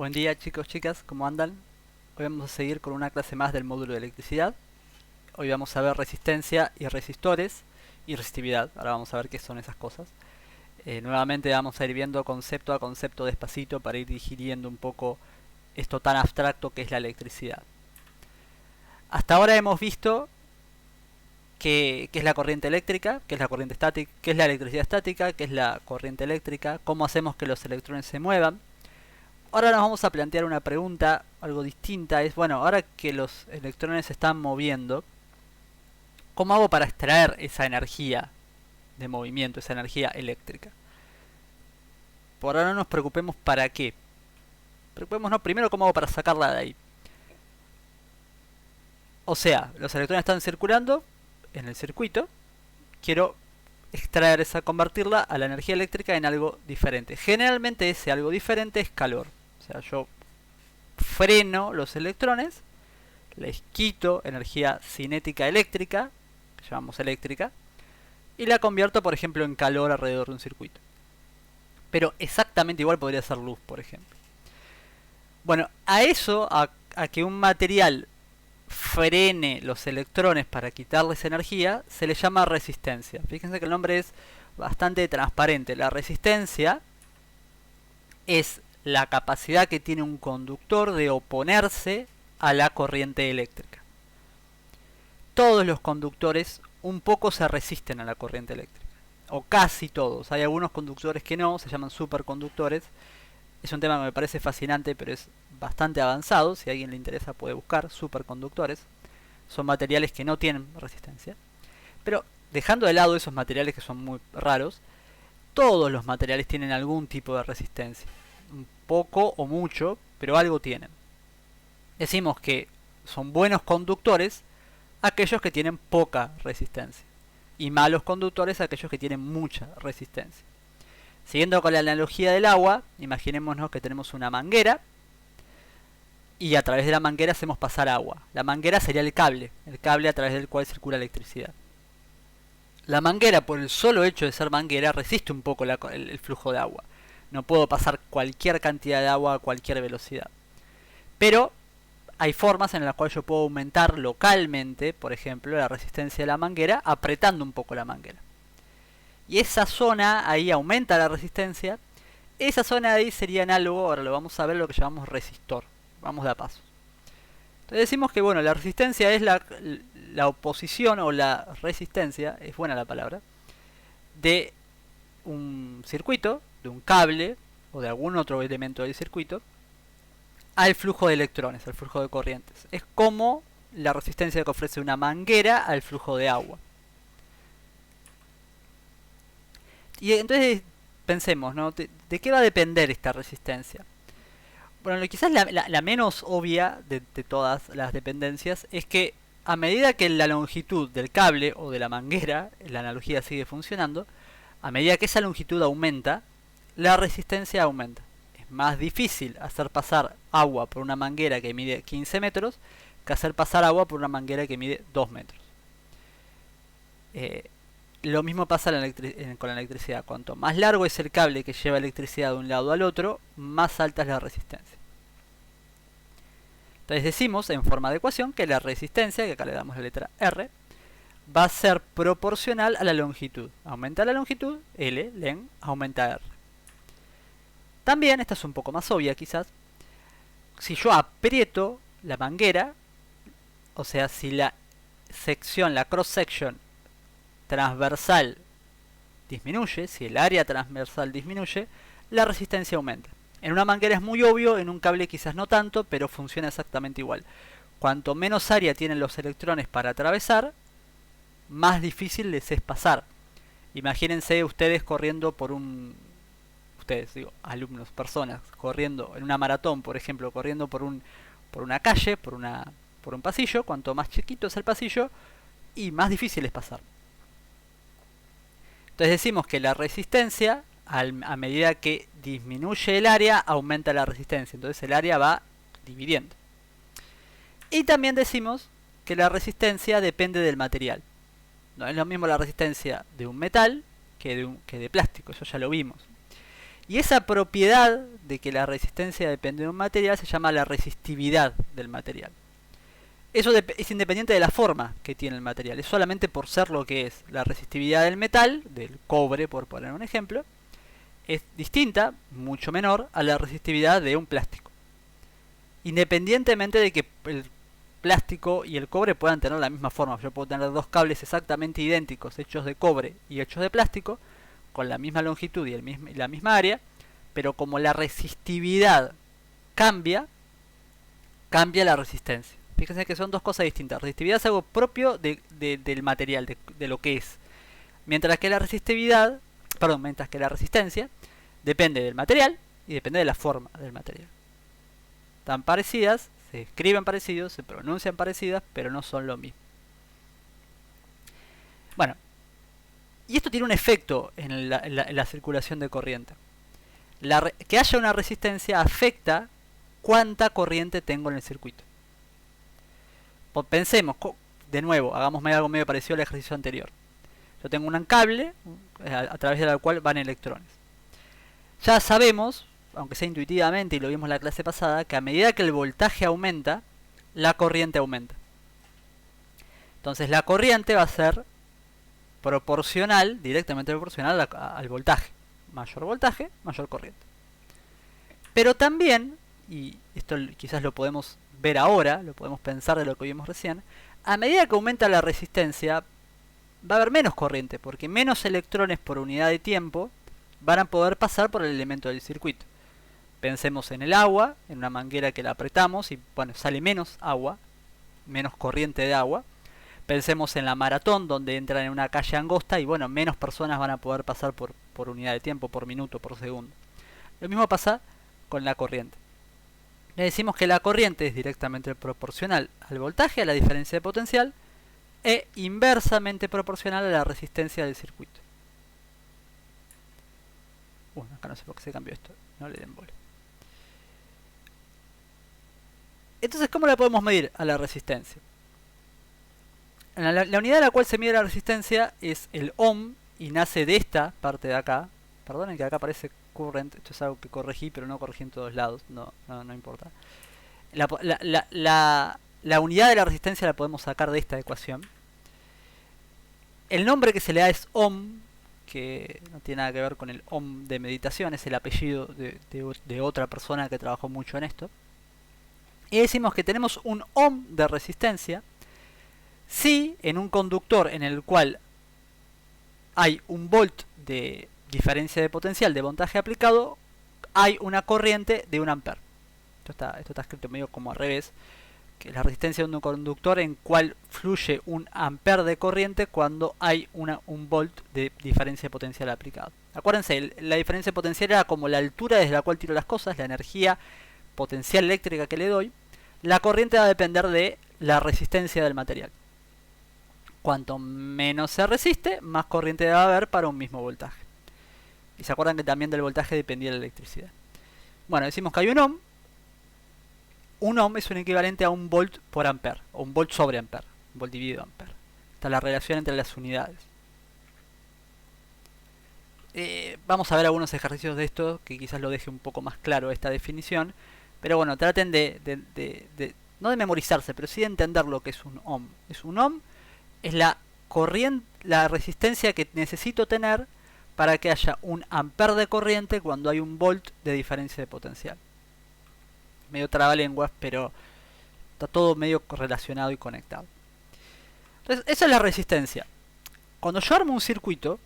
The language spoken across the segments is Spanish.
Buen día chicos, chicas, ¿cómo andan? Hoy vamos a seguir con una clase más del módulo de electricidad. Hoy vamos a ver resistencia y resistores y resistividad. Ahora vamos a ver qué son esas cosas. Nuevamente vamos a ir viendo concepto a concepto despacito para ir digiriendo un poco esto tan abstracto que es la electricidad. Hasta ahora hemos visto qué es la corriente eléctrica, qué es la corriente estática, qué es la electricidad estática, qué es la corriente eléctrica, cómo hacemos que los electrones se muevan. Ahora nos vamos a plantear una pregunta algo distinta. Es, bueno, ahora que los electrones se están moviendo, ¿cómo hago para extraer esa energía de movimiento, esa energía eléctrica? Por ahora no nos preocupemos para qué. Preocupémonos primero cómo hago para sacarla de ahí. O sea, los electrones están circulando en el circuito. Quiero extraer esa, convertirla a la energía eléctrica en algo diferente. Generalmente ese algo diferente es calor. O sea, yo freno los electrones, les quito energía cinética eléctrica, que llamamos eléctrica, y la convierto, por ejemplo, en calor alrededor de un circuito. Pero exactamente igual podría ser luz, por ejemplo. Bueno, a eso, a que un material frene los electrones para quitarles energía, se le llama resistencia. Fíjense que el nombre es bastante transparente. La resistencia es la capacidad que tiene un conductor de oponerse a la corriente eléctrica. Todos los conductores un poco se resisten a la corriente eléctrica, o casi todos. Hay algunos conductores que no, se llaman superconductores. Es un tema que me parece fascinante, pero es bastante avanzado. Si a alguien le interesa puede buscar superconductores. Son materiales que no tienen resistencia. Pero dejando de lado esos materiales que son muy raros, todos los materiales tienen algún tipo de resistencia. Un poco o mucho, pero algo tienen. Decimos que son buenos conductores aquellos que tienen poca resistencia. Y malos conductores aquellos que tienen mucha resistencia. Siguiendo con la analogía del agua, imaginémonos que tenemos una manguera y a través de la manguera hacemos pasar agua. La manguera sería el cable a través del cual circula electricidad. La manguera, por el solo hecho de ser manguera, resiste un poco el flujo de agua. No puedo pasar cualquier cantidad de agua a cualquier velocidad. Pero hay formas en las cuales yo puedo aumentar localmente, por ejemplo, la resistencia de la manguera apretando un poco la manguera. Y esa zona ahí aumenta la resistencia. Esa zona ahí sería análogo, ahora lo vamos a ver, lo que llamamos resistor. Vamos de a paso. Entonces decimos que bueno, la resistencia es la oposición o la resistencia, es buena la palabra, de un circuito, de un cable o de algún otro elemento del circuito al flujo de electrones, al flujo de corrientes. Es como la resistencia que ofrece una manguera al flujo de agua. Y entonces pensemos, ¿no? ¿De qué va a depender esta resistencia? Bueno, quizás la menos obvia de todas las dependencias es que a medida que la longitud del cable o de la manguera, la analogía sigue funcionando, a medida que esa longitud aumenta, la resistencia aumenta. Es más difícil hacer pasar agua por una manguera que mide 15 metros que hacer pasar agua por una manguera que mide 2 metros. Lo mismo pasa con la electricidad. Cuanto más largo es el cable que lleva electricidad de un lado al otro, más alta es la resistencia. Entonces decimos en forma de ecuación que la resistencia, que acá le damos la letra R, va a ser proporcional a la longitud. Aumenta la longitud, L, len, aumenta R. También, esta es un poco más obvia quizás, si yo aprieto la manguera, o sea, si la sección, la cross section transversal disminuye, si el área transversal disminuye, la resistencia aumenta. En una manguera es muy obvio, en un cable quizás no tanto, pero funciona exactamente igual. Cuanto menos área tienen los electrones para atravesar, más difícil les es pasar. Imagínense ustedes corriendo por un... Ustedes, digo, alumnos, personas, corriendo en una maratón, por ejemplo, corriendo por una calle, por un pasillo. Cuanto más chiquito es el pasillo, y más difícil es pasar. Entonces decimos que la resistencia, a medida que disminuye el área, aumenta la resistencia. Entonces el área va dividiendo. Y también decimos que la resistencia depende del material. No es lo mismo la resistencia de un metal que de plástico, eso ya lo vimos. Y esa propiedad de que la resistencia depende de un material se llama la resistividad del material. Eso es independiente de la forma que tiene el material, es solamente por ser lo que es. La resistividad del metal, del cobre por poner un ejemplo, es distinta, mucho menor, a la resistividad de un plástico. Independientemente de que el plástico y el cobre puedan tener la misma forma. Yo puedo tener dos cables exactamente idénticos, hechos de cobre y hechos de plástico, con la misma longitud y la misma área, pero como la resistividad cambia, cambia la resistencia. Fíjense que son dos cosas distintas. Resistividad es algo propio del material, de lo que es. Mientras que la resistencia depende del material y depende de la forma del material. Están parecidas, se escriben parecidos, se pronuncian parecidas, pero no son lo mismo. Bueno, y esto tiene un efecto en la circulación de corriente. Que haya una resistencia afecta cuánta corriente tengo en el circuito. Pensemos, de nuevo, hagamos algo medio parecido al ejercicio anterior. Yo tengo un cable a través del cual van electrones. Ya sabemos, aunque sea intuitivamente, y lo vimos en la clase pasada, que a medida que el voltaje aumenta, la corriente aumenta. Entonces la corriente va a ser proporcional, directamente proporcional al voltaje. Mayor voltaje, mayor corriente. Pero también, y esto quizás lo podemos ver ahora, lo podemos pensar de lo que vimos recién, a medida que aumenta la resistencia, va a haber menos corriente, porque menos electrones por unidad de tiempo van a poder pasar por el elemento del circuito. Pensemos en el agua, en una manguera que la apretamos y bueno, sale menos agua, menos corriente de agua. Pensemos en la maratón, donde entran en una calle angosta y bueno, menos personas van a poder pasar por unidad de tiempo, por minuto, por segundo. Lo mismo pasa con la corriente. Le decimos que la corriente es directamente proporcional al voltaje, a la diferencia de potencial, e inversamente proporcional a la resistencia del circuito. Bueno, acá no sé por qué se cambió esto, no le den bola. Entonces, ¿cómo la podemos medir a la resistencia? La unidad a la cual se mide la resistencia es el ohm y nace de esta parte de acá. Perdonen que acá aparece current, esto es algo que corregí, pero no corregí en todos lados, no importa. La unidad de la resistencia la podemos sacar de esta ecuación. El nombre que se le da es ohm, que no tiene nada que ver con el ohm de meditación, es el apellido de otra persona que trabajó mucho en esto. Y decimos que tenemos un ohm de resistencia si en un conductor en el cual hay un volt de diferencia de potencial de voltaje aplicado, hay una corriente de 1 ampere. Esto está escrito medio como al revés, que es la resistencia de un conductor en cual fluye 1 ampere de corriente cuando hay un volt de diferencia de potencial aplicado. Acuérdense, la diferencia de potencial era como la altura desde la cual tiro las cosas, la energía potencial eléctrica que le doy. La corriente va a depender de la resistencia del material. Cuanto menos se resiste, más corriente va a haber para un mismo voltaje. Y se acuerdan que también del voltaje dependía la electricidad. Bueno, decimos que hay un ohm. Un ohm es un equivalente a un volt por ampere, o un volt sobre ampere, un volt dividido ampere. Esta es la relación entre las unidades. Vamos a ver algunos ejercicios de esto que quizás lo deje un poco más claro esta definición. Pero bueno, traten no de memorizarse, pero sí de entender lo que es un ohm. Un ohm es la resistencia que necesito tener para que haya 1 ampere de corriente cuando hay un volt de diferencia de potencial. Medio trabalenguas, pero está todo medio relacionado y conectado. Entonces, esa es la resistencia. Cuando yo armo un circuito,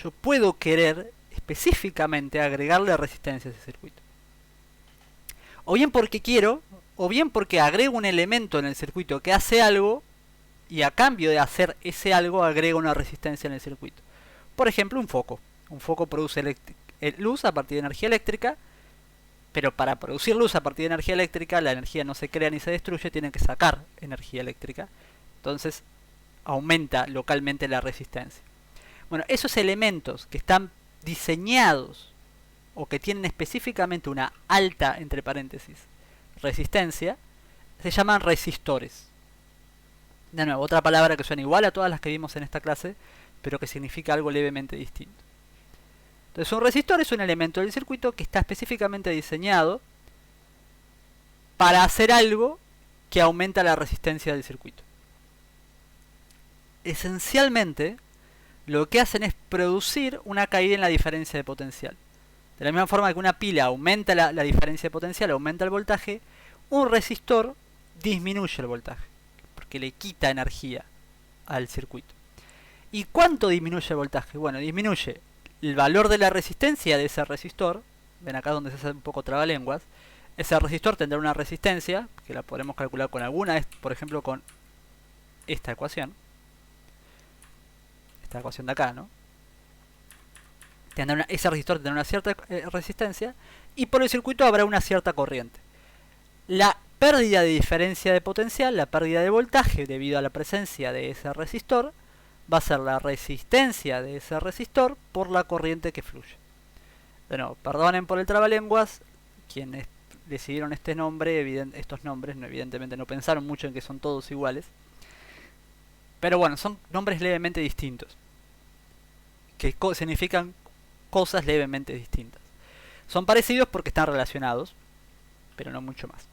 yo puedo querer específicamente agregarle resistencia a ese circuito. O bien porque quiero, o bien porque agrego un elemento en el circuito que hace algo, y a cambio de hacer ese algo agrego una resistencia en el circuito. Por ejemplo, un foco. Un foco produce luz a partir de energía eléctrica, pero para producir luz a partir de energía eléctrica, la energía no se crea ni se destruye, tiene que sacar energía eléctrica. Entonces aumenta localmente la resistencia. Bueno, esos elementos que están diseñados o que tienen específicamente una alta, entre paréntesis, resistencia, se llaman resistores. De nuevo, otra palabra que suena igual a todas las que vimos en esta clase, pero que significa algo levemente distinto. Entonces un resistor es un elemento del circuito que está específicamente diseñado para hacer algo que aumenta la resistencia del circuito. Esencialmente, lo que hacen es producir una caída en la diferencia de potencial. De la misma forma que una pila aumenta la diferencia de potencial, aumenta el voltaje, un resistor disminuye el voltaje, porque le quita energía al circuito. ¿Y cuánto disminuye el voltaje? Bueno, disminuye el valor de la resistencia de ese resistor. Ven acá donde se hace un poco trabalenguas. Ese resistor tendrá una resistencia, que la podremos calcular con alguna, por ejemplo con esta ecuación. Esta ecuación de acá, ¿no? Ese resistor tendrá una cierta resistencia, y por el circuito habrá una cierta corriente. La pérdida de diferencia de potencial, la pérdida de voltaje debido a la presencia de ese resistor, va a ser la resistencia de ese resistor por la corriente que fluye. Bueno, perdonen por el trabalenguas, quienes decidieron este nombre, estos nombres, evidentemente no pensaron mucho en que son todos iguales. Pero bueno, son nombres levemente distintos, que significan cosas levemente distintas. Son parecidos porque están relacionados, pero no mucho más.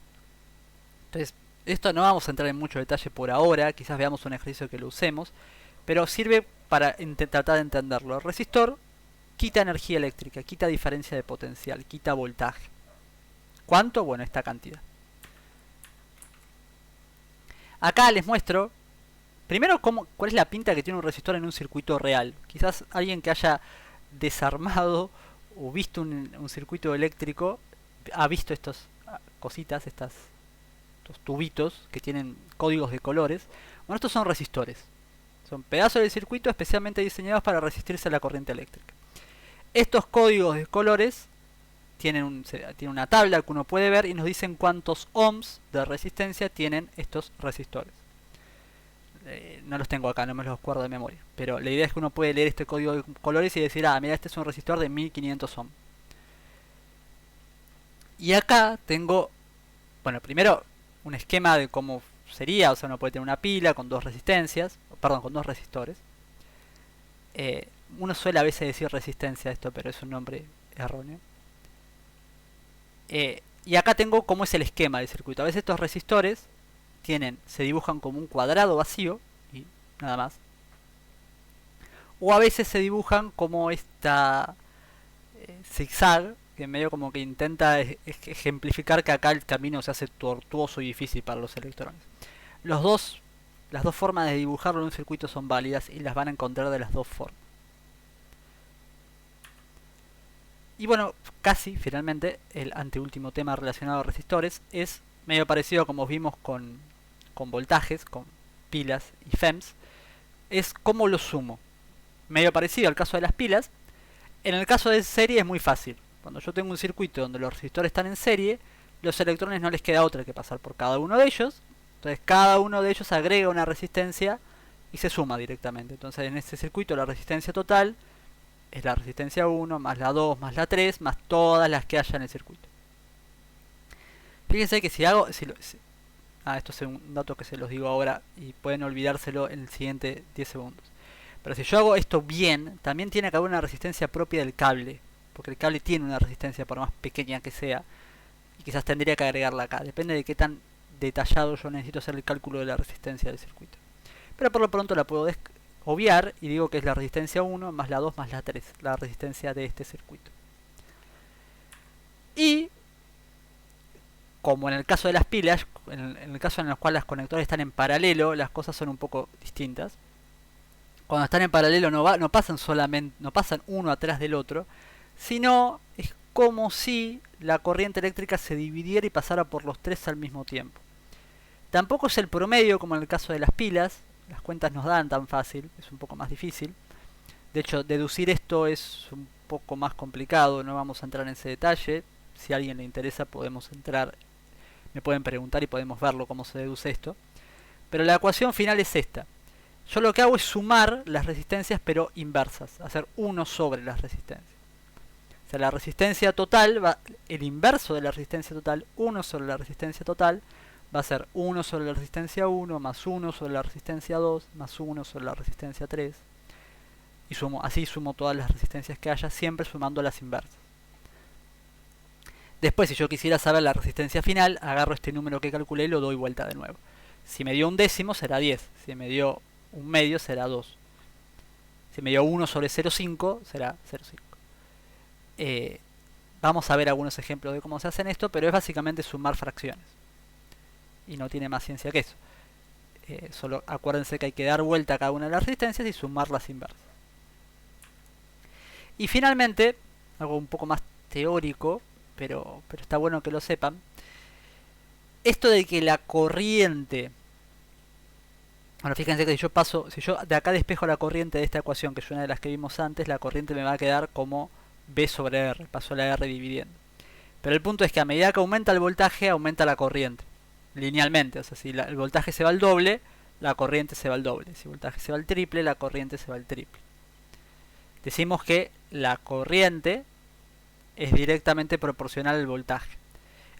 Entonces, esto no vamos a entrar en mucho detalle por ahora, quizás veamos un ejercicio que lo usemos, pero sirve para tratar de entenderlo. El resistor quita energía eléctrica, quita diferencia de potencial, quita voltaje. ¿Cuánto? Bueno, esta cantidad. Acá les muestro, primero, cuál es la pinta que tiene un resistor en un circuito real. Quizás alguien que haya desarmado o visto un circuito eléctrico ha visto estas cositas, estos tubitos que tienen códigos de colores. Bueno, estos son resistores. Son pedazos del circuito especialmente diseñados para resistirse a la corriente eléctrica. Estos códigos de colores tienen una tabla que uno puede ver y nos dicen cuántos ohms de resistencia tienen estos resistores. No los tengo acá, no me los acuerdo de memoria. Pero la idea es que uno puede leer este código de colores y decir, ah, mira, este es un resistor de 1500 ohms. Y acá tengo, bueno, primero un esquema de cómo sería, o sea, uno puede tener una pila con dos resistencias, perdón, con dos resistores. Uno suele a veces decir resistencia a esto, pero es un nombre erróneo. Y acá tengo cómo es el esquema del circuito. A veces estos resistores se dibujan como un cuadrado vacío y nada más. O a veces se dibujan como esta zigzag, que medio como que intenta ejemplificar que acá el camino se hace tortuoso y difícil para los electrones. Las dos formas de dibujarlo en un circuito son válidas y las van a encontrar de las dos formas. Y bueno, casi finalmente el anteúltimo tema relacionado a resistores es medio parecido como vimos con voltajes, con pilas y FEMS, es cómo lo sumo. Medio parecido al caso de las pilas. En el caso de serie es muy fácil. Cuando yo tengo un circuito donde los resistores están en serie, los electrones no les queda otra que pasar por cada uno de ellos. Entonces cada uno de ellos agrega una resistencia y se suma directamente. Entonces en este circuito la resistencia total es la resistencia 1 más la 2 más la 3 más todas las que haya en el circuito. Fíjense que si hago... esto es un dato que se los digo ahora y pueden olvidárselo en el siguiente 10 segundos. Pero si yo hago esto bien, también tiene que haber una resistencia propia del cable. Porque el cable tiene una resistencia por más pequeña que sea. Y quizás tendría que agregarla acá. Depende de qué tan detallado yo necesito hacer el cálculo de la resistencia del circuito. Pero por lo pronto la puedo obviar y digo que es la resistencia 1 más la 2 más la 3. La resistencia de este circuito. Y como en el caso de las pilas, en el caso en el cual los conectores están en paralelo, las cosas son un poco distintas. Cuando están en paralelo no pasan uno atrás del otro, sino es como si la corriente eléctrica se dividiera y pasara por los tres al mismo tiempo. Tampoco es el promedio como en el caso de las pilas, las cuentas nos dan tan fácil, es un poco más difícil. De hecho, deducir esto es un poco más complicado, no vamos a entrar en ese detalle. Si a alguien le interesa podemos entrar, me pueden preguntar y podemos verlo cómo se deduce esto. Pero la ecuación final es esta. Yo lo que hago es sumar las resistencias pero inversas, hacer 1 sobre las resistencias. O sea, la resistencia total, el inverso de la resistencia total, 1 sobre la resistencia total, va a ser 1 sobre la resistencia 1 más 1 sobre la resistencia 2 más 1 sobre la resistencia 3. y así sumo todas las resistencias que haya, siempre sumando las inversas. Después, si yo quisiera saber la resistencia final, agarro este número que calculé y lo doy vuelta de nuevo. Si me dio un décimo será 10, si me dio un medio será 2, si me dio 1 sobre 0,5 será 0,5. Vamos a ver algunos ejemplos de cómo se hacen esto, pero es básicamente sumar fracciones. Y no tiene más ciencia que eso. Solo acuérdense que hay que dar vuelta a cada una de las resistencias y sumar las inversas. Y finalmente, algo un poco más teórico, pero está bueno que lo sepan. Esto de que la corriente... Bueno, fíjense que si yo de acá despejo la corriente de esta ecuación, que es una de las que vimos antes, la corriente me va a quedar como B sobre R, paso la R dividiendo. Pero el punto es que a medida que aumenta el voltaje, aumenta la corriente, linealmente. O sea, si el voltaje se va al doble, la corriente se va al doble. Si el voltaje se va al triple, la corriente se va al triple. Decimos que la corriente es directamente proporcional al voltaje.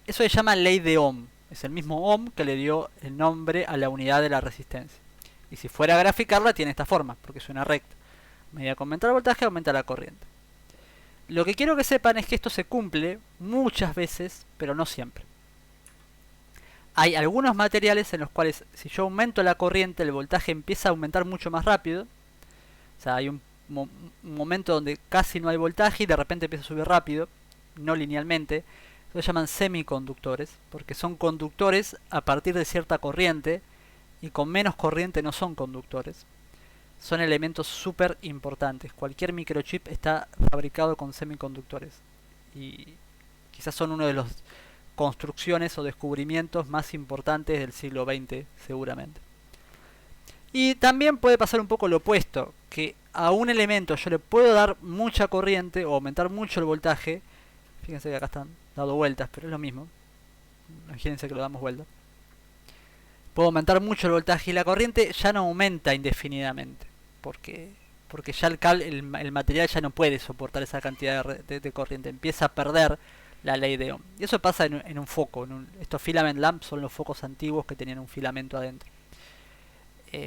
Eso se llama ley de Ohm. Es el mismo Ohm que le dio el nombre a la unidad de la resistencia. Y si fuera a graficarla, tiene esta forma, porque es una recta. A medida que aumenta el voltaje, aumenta la corriente. Lo que quiero que sepan es que esto se cumple muchas veces, pero no siempre. Hay algunos materiales en los cuales, si yo aumento la corriente, el voltaje empieza a aumentar mucho más rápido. O sea, hay un momento donde casi no hay voltaje y de repente empieza a subir rápido, no linealmente. Se llaman semiconductores, porque son conductores a partir de cierta corriente, y con menos corriente no son conductores. Son elementos súper importantes. Cualquier microchip está fabricado con semiconductores. Y quizás son uno de los construcciones o descubrimientos más importantes del siglo XX, seguramente. Y también puede pasar un poco lo opuesto, que a un elemento yo le puedo dar mucha corriente o aumentar mucho el voltaje. Fíjense que acá están dando vueltas, pero es lo mismo. Imagínense que lo damos vuelta. Puedo aumentar mucho el voltaje y la corriente ya no aumenta indefinidamente. Porque ya el material ya no puede soportar esa cantidad de corriente. Empieza a perder la ley de Ohm. Y eso pasa en un foco. Estos filament lamps son los focos antiguos que tenían un filamento adentro.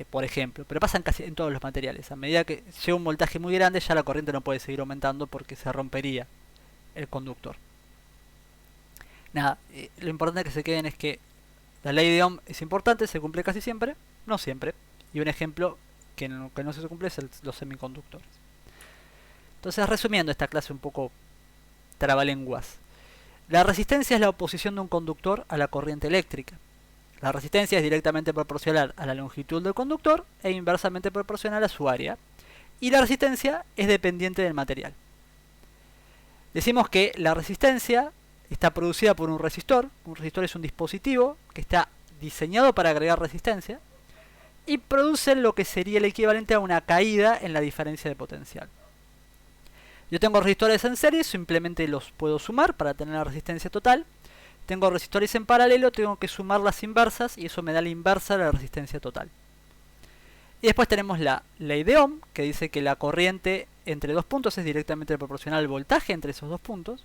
Por ejemplo. Pero pasa casi en todos los materiales. A medida que llega un voltaje muy grande, ya la corriente no puede seguir aumentando porque se rompería el conductor. Nada, lo importante que se queden es que la ley de Ohm es importante, se cumple casi siempre, no siempre. Y un ejemplo que no se cumple es los semiconductores. Entonces, resumiendo esta clase un poco trabalenguas. La resistencia es la oposición de un conductor a la corriente eléctrica. La resistencia es directamente proporcional a la longitud del conductor e inversamente proporcional a su área. Y la resistencia es dependiente del material. Decimos que la resistencia está producida por un resistor. Un resistor es un dispositivo que está diseñado para agregar resistencia y produce lo que sería el equivalente a una caída en la diferencia de potencial. Yo tengo resistores en serie, simplemente los puedo sumar para tener la resistencia total. Tengo resistores en paralelo, tengo que sumar las inversas y eso me da la inversa de la resistencia total. Y después tenemos la ley de Ohm, que dice que la corriente entre dos puntos es directamente proporcional al voltaje entre esos dos puntos,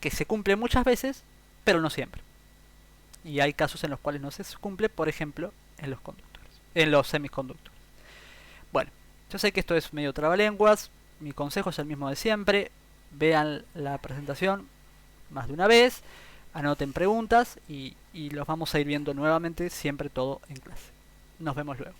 que se cumple muchas veces, pero no siempre. Y hay casos en los cuales no se cumple, por ejemplo, en los semiconductores. Bueno, yo sé que esto es medio trabalenguas, mi consejo es el mismo de siempre, vean la presentación más de una vez, anoten preguntas y los vamos a ir viendo nuevamente, siempre todo en clase. Nos vemos luego.